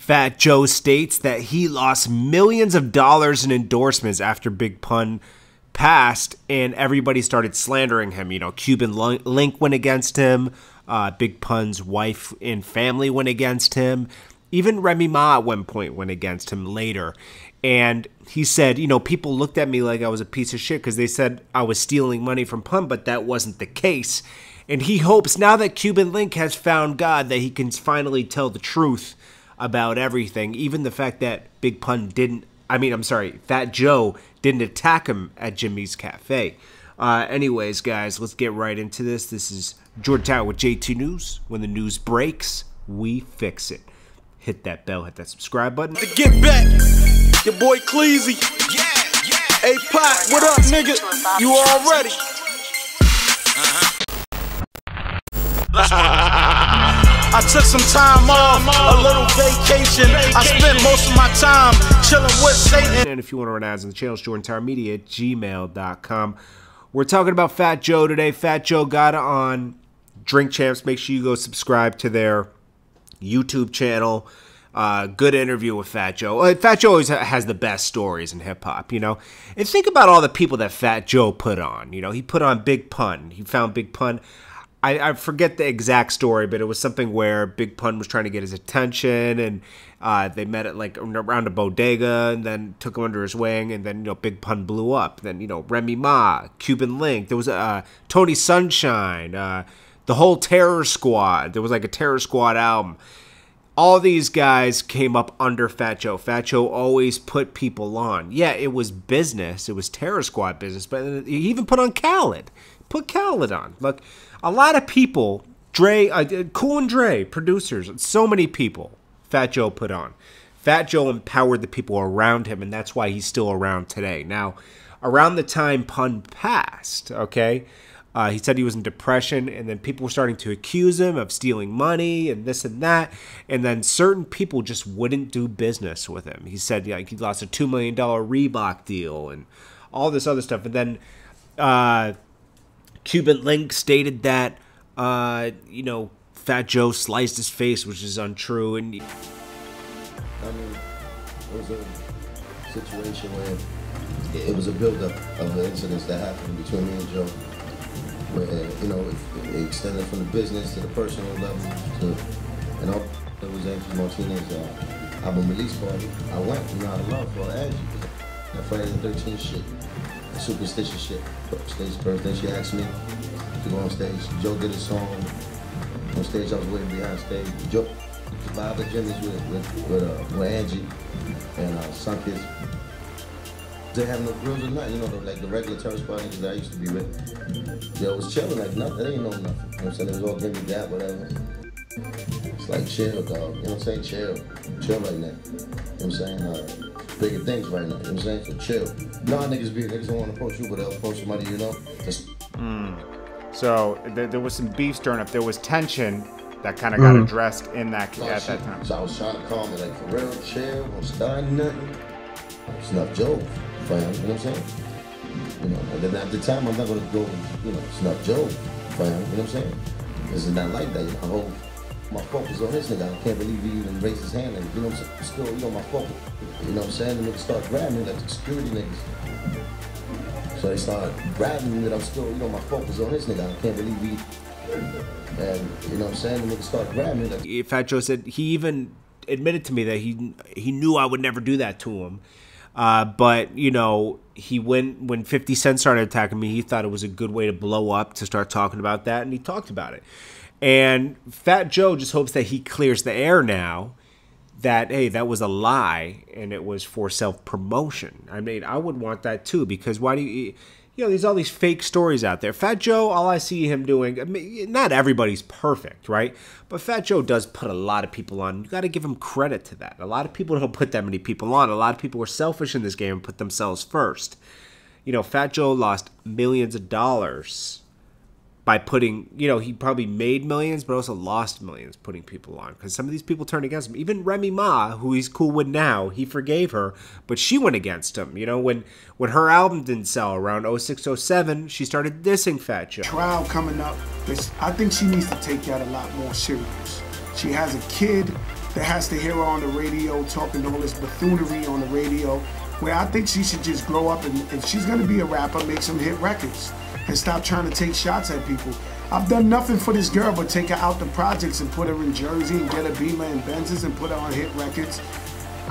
Fat Joe states that he lost millions of dollars in endorsements after Big Pun passed, and everybody started slandering him. You know, Cuban Link went against him. Big Pun's wife and family went against him. Even Remy Ma at one point went against him later. And he said, you know, people looked at me like I was a piece of shit because they said I was stealing money from Pun, but that wasn't the case. And he hopes now that Cuban Link has found God that he can finally tell the truth about everything. Even the fact that Big Pun Fat Joe didn't attack him at Jimmy's Cafe. Anyways, guys, let's get right into this. This is Jordan Tower with J2 News. When the news breaks, we fix it. Hit that bell, hit that subscribe button. To get back, your boy Cleezy. Hey, Pot, what up, nigga? You all ready? I took some time off, a little vacation. I spent most of my time chilling with Satan. And if you want to run ads on the channel, it's jordantowermedia@gmail.com. We're talking about Fat Joe today. Fat Joe got on Drink Champs. Make sure you go subscribe to their YouTube channel. Good interview with Fat Joe. Fat Joe always has the best stories in hip-hop, you know. And think about all the people that Fat Joe put on. You know, he put on Big Pun. He found Big Pun. I forget the exact story, but it was something where Big Pun was trying to get his attention, and they met at like around a bodega, and then took him under his wing, and then, you know, Big Pun blew up. Then, you know, Remy Ma, Cuban Link, there was Tony Sunshine, the whole Terror Squad. There was like a Terror Squad album. All these guys came up under Fat Joe. Fat Joe always put people on. Yeah, it was business. It was Terror Squad business, but he even put on Khaled. Put Khaled on. Look, a lot of people, Cool and Dre, producers, so many people Fat Joe put on. Fat Joe empowered the people around him, and that's why he's still around today. Now, around the time Pun passed, okay, he said he was in depression, and then people were starting to accuse him of stealing money and this and that, and then certain people just wouldn't do business with him. He said, like, he lost a $2 million Reebok deal and all this other stuff. And then Cuban Link stated that, you know, Fat Joe sliced his face, which is untrue. And I mean, it was a situation where it was a buildup of the incidents that happened between me and Joe, where, you know, it extended from the business to the personal level to, and all. It was Angie Martinez's album release party. I went, you know, out of love for Angie. That Friday the 13th shit. Superstitious shit. Stage first, then she asked me to go on stage. Joe did a song on stage. I was waiting behind stage. Joe survived the Jimmy's with Angie and Sunkiss. They have no grills or nothing, you know, like the regular terrorist parties that I used to be with. Joe was chilling like nothing. They ain't know nothing. You know what I'm saying? It was all give me that, whatever. It's like chill, dog. You know what I'm saying? Chill. Chill right now. You know what I'm saying? Bigger things right now, you know what I'm saying? So chill. Nah, niggas don't want to approach you, but they'll approach somebody, you know? So there was some beef stirring up. There was tension that kind of got addressed in that at that time. So I was trying to calm it, like, for real, chill, don't start nothing. Snuff Joe, fam, you know what I'm saying? You know, and then at the time, I'm not going to go, you know, snuff Joe, fam, you know what I'm saying? This is not like that, you know, my focus on this nigga. I can't believe he even raised his hand. Like, you know what I'm saying? Still, you know, my focus. You know what I'm saying? The niggas start grabbing me like the security niggas. So they start grabbing me, but I'm still, you know, my focus on this nigga. I can't believe he. And you know what I'm saying? The niggas start grabbing me like. Fat Joe said he even admitted to me that he knew I would never do that to him. But, you know, when 50 Cent started attacking me, he thought it was a good way to blow up, to start talking about that, and he talked about it. And Fat Joe just hopes that he clears the air now, that, hey, that was a lie and it was for self-promotion. I mean, I would want that too, because why do you know, there's all these fake stories out there. Fat Joe, all I see him doing, I mean, not everybody's perfect, right? But Fat Joe does put a lot of people on. You got to give him credit to that. A lot of people don't put that many people on. A lot of people are selfish in this game and put themselves first. You know, Fat Joe lost millions of dollars by putting, you know, he probably made millions, but also lost millions putting people on, because some of these people turned against him. Even Remy Ma, who he's cool with now, he forgave her, but she went against him. You know, when her album didn't sell around 06, 07, she started dissing Fat Joe. Trial coming up. I think she needs to take that a lot more serious. She has a kid that has to hear her on the radio talking all this buffoonery on the radio, where I think she should just grow up and if she's gonna be a rapper, make some hit records and stop trying to take shots at people. I've done nothing for this girl but take her out the projects and put her in Jersey and get her Beamer and Benzes and put her on hit records.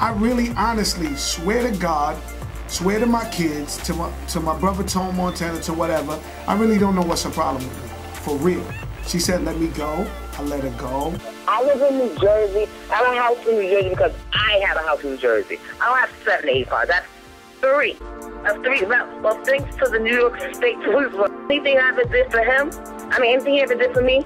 I really honestly swear to God, swear to my kids, to my brother Tone Montana, to whatever, I really don't know what's the problem with me, for real. She said let me go, I let her go. I live in New Jersey. I have a house in New Jersey because I have a house in New Jersey. I don't have 7 to 8 cars. That's 3. That's 3. Well, thanks to the New York State Police, anything I ever did for him, anything he ever did for me,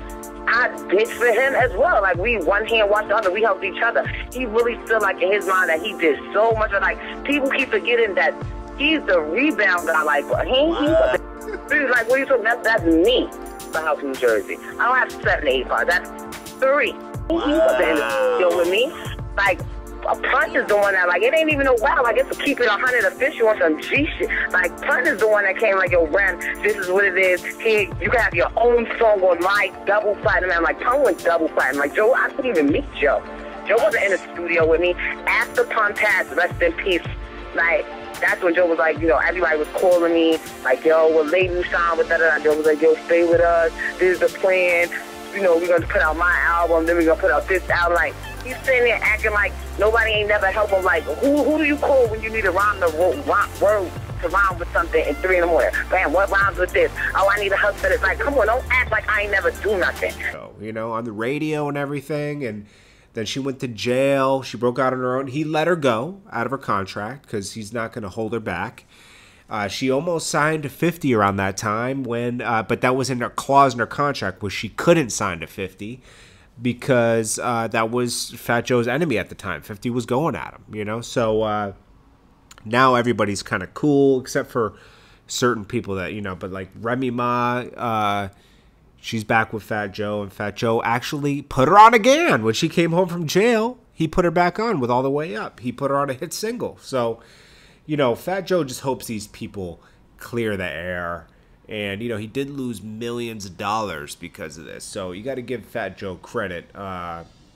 I did for him as well. Like, we one hand wash the other. We helped each other. He really feel like in his mind that he did so much. Like, people keep forgetting that he's the rebound guy. Like, he's like, what are you talking about? That's me. The house in New Jersey. I don't have 7 to 8 cars. That's 3. He wasn't in the deal with me. Like, a Punch is the one that, like, it ain't even a wow. Like, it's a keep it 100 official on some G shit. Like, Punch is the one that came like, yo, Ren, this is what it is. Here, you can have your own song on my double platinum. I'm like, Punch went double platinum. Like, Joe, I couldn't even meet Joe. Joe wasn't in the studio with me. After Punch passed, rest in peace, like, that's when Joe was like, you know, everybody was calling me, like, yo, what label you signed with that? Joe was like, yo, stay with us. This is the plan. You know, we're going to put out my album, then we're going to put out this album. Like, he's sitting there acting like nobody ain't never helped him. Like, who do you call when you need to rhyme the word to rhyme with something in 3 in the morning? Bam, what rhymes with this? Oh, I need a hug for this. Like, come on, don't act like I ain't never do nothing. You know, on the radio and everything, and then she went to jail. She broke out on her own. He let her go out of her contract because he's not going to hold her back. She almost signed to 50 around that time, but that was in her clause in her contract where she couldn't sign to 50 because that was Fat Joe's enemy at the time. 50 was going at him, you know. So now everybody's kind of cool except for certain people that, you know, but like Remy Ma, she's back with Fat Joe, and Fat Joe actually put her on again. When she came home from jail, he put her back on with All the Way Up. He put her on a hit single. So, you know, Fat Joe just hopes these people clear the air. And, you know, he did lose millions of dollars because of this. So you got to give Fat Joe credit.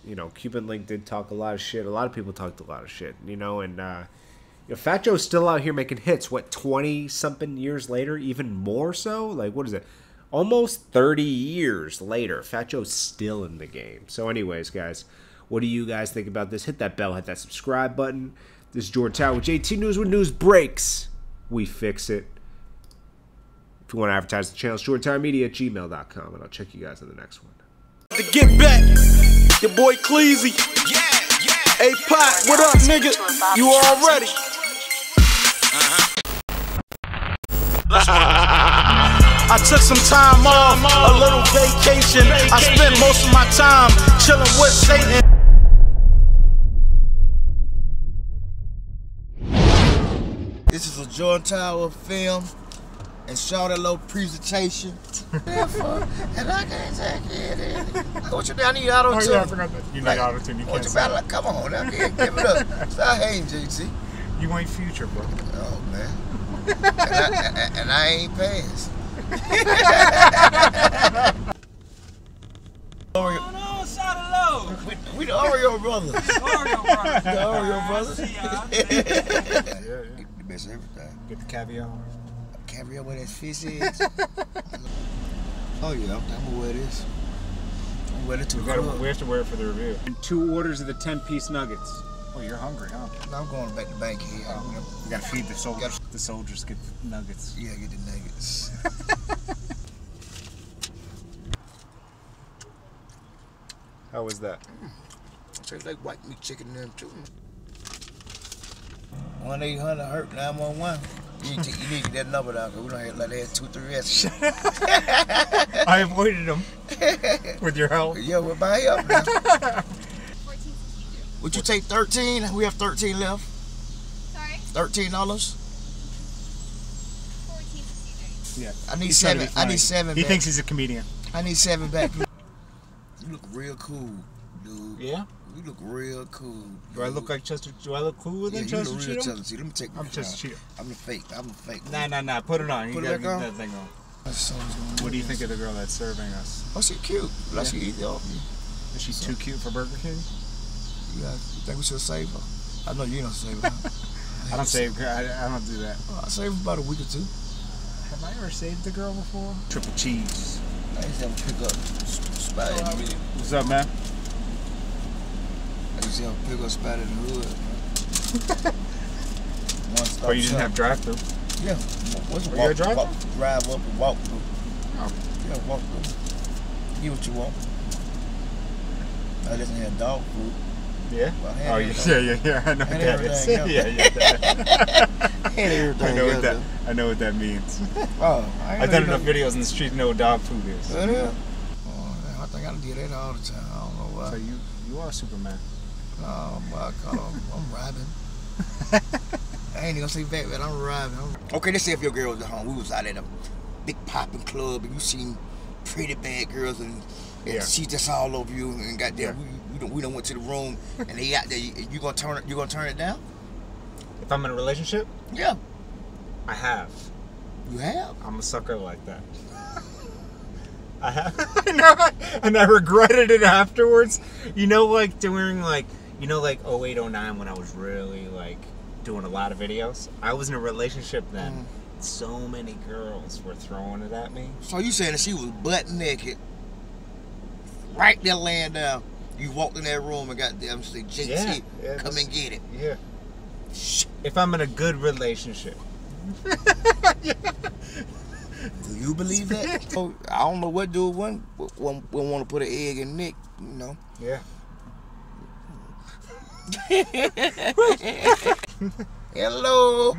You know, Cuban Link did talk a lot of shit. A lot of people talked a lot of shit, you know. And, you know, Fat Joe's still out here making hits. What, 20-something years later? Even more so? Like, what is it? Almost 30 years later, Fat Joe's still in the game. So anyways, guys, what do you guys think about this? Hit that bell, hit that subscribe button. This is Jordan Tower with JT News. When news breaks, we fix it. If you want to advertise the channel, it's jordantowermedia@gmail.com, and I'll check you guys on the next one. To get back, your boy Cleasy. Hey, Pot, what up, nigga? You all ready? I took some time off, a little vacation. I spent most of my time chilling with Satan. This is a Jordan Tower film and shout a little presentation. And I can't take it. What you I need auto tune. Oh, yeah, I forgot that. You need auto tune. You can't say like, come on, now, give it up. Stop hating, JT. You ain't Future, bro. Oh, man. and I ain't passed. We the Oreo brothers. The Oreo brothers. The best of everything. Get the caviar. Caviar where that fish is. Oh yeah, I'm gonna wear this. I'm gonna wear it to We have to wear it for the review. And 2 orders of the 10-piece nuggets. Oh, you're hungry, huh? I'm going back to bank here. You gotta feed the soldiers. The soldiers get nuggets. Yeah, get the nuggets. How was that? Tastes like white meat chicken in them too. 1-800 hurt 911. You need to get that number down because we don't have like that 2-3 S. I avoided them with your help. Yeah, with my help now. Would you take 13? We have 13 left. Sorry? $13. 14. Yeah. I need 7. I need 7. He back. thinks he's a comedian. I need 7 back. You look real cool, dude. Yeah? You look real cool. Dude. Do I look like Chester? Do I look cooler than Chester you look real Cheatham? Chester. Let me take I'm Chester Cheatham. I'm the fake. I'm the fake. Nah. Put it on. Put You it gotta back on? get that thing on. What What do you think of the girl that's serving us? Oh, she cute. Like she eat off me. Is she too cute for Burger King? You think we should save her? I know you don't save her. I don't save. I don't do that. I saved her about a week or 2. Have I ever saved the girl before? Triple cheese. I used to have to pick up spot in the hood. What's up, man? I used to have to pick up spot in the hood. Oh, you didn't have drive-through? Yeah. Were you a drive-through? Drive up and walk through. Oh. Yeah, walk through. Get what you want. I just had dog food. Yeah? Well, Oh, yeah. I know what that is. Yeah. I know what that means. Oh, I've done enough videos in the street to know what dog food is. Yeah. Oh, I think I do that all the time. I don't know why. So you are Superman. No, I'm robbing. I ain't even gonna say back, but I'm robbing. Okay, let's say if your girl was at home. We was out at a big popping club and you seen pretty bad girls and she just all over you and goddamn we done went to the room and they out there. You gonna turn it down? If I'm in a relationship? Yeah. I have. You have? I'm a sucker like that. I have. And I regretted it afterwards. You know, like during like 08, 09 when I was really like doing a lot of videos. I was in a relationship then. So many girls were throwing it at me. So you saying that she was butt naked, right there laying down. You walked in that room and got them say, JT, come and get it. Yeah. If I'm in a good relationship. Do you believe that? I don't know what dude wouldn't want to put an egg in Nick, you know. Yeah. Hello.